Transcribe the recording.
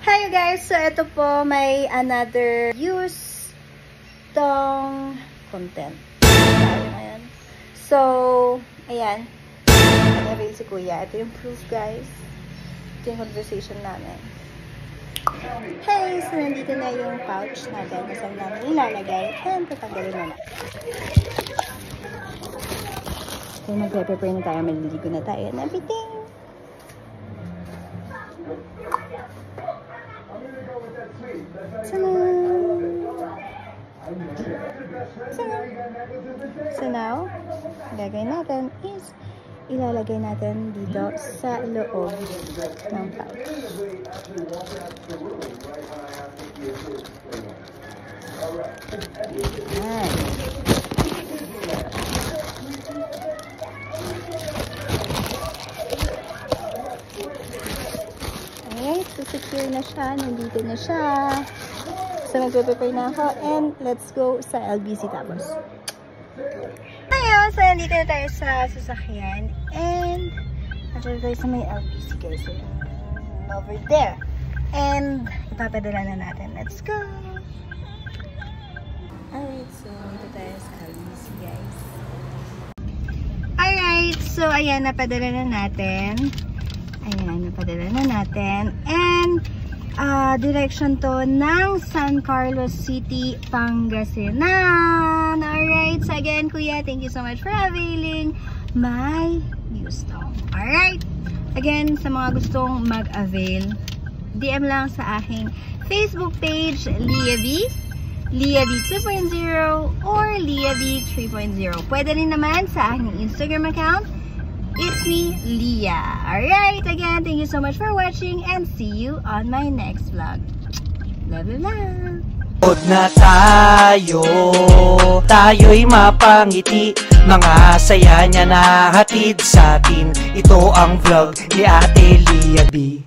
Hi guys! So, ito po, may another use tong content. Ayan. So, ayan. Nag-avail si Kuya. Ito yung proof, guys. Ito yung conversation namin. Hey! So, nandito na yung pouch natin. Saan namin ilalagay. And, tatanggalin na natin. So, mag-prepare na tayo. Maliligo na tayo and everything. So now, gagawin natin is ilalagay natin dito sa loob ng pouch. Ayan. Alright, so secure na siya. Nandito na siya. So, mag-prepare na ako and let's go sa LBC tapos. Ayun, so nandito na tayo sa sasakyan and nandito tayo sa may LBC guys. So, over there. And ipapadala na natin. Let's go! Alright, so nandito tayo sa LBC guys. Alright, so ayan, napadala na natin. Ayan, napadala na natin. And direction to ng San Carlos City, Pangasinan. Alright, so again, Kuya, thank you so much for availing my Yustong. Alright, again, sa mga gustong mag-avail, DM lang sa aking Facebook page, Leah V 2.0 or Leah V 3.0. Pwede rin naman sa aking Instagram account, it's me, Leah. Alright, again, thank you so much for watching and see you on my next vlog. Love you, love! Na tayo'y mapangiti. Mga saya niya na hatid sa atin. Ito ang vlog ni Ate Leah B.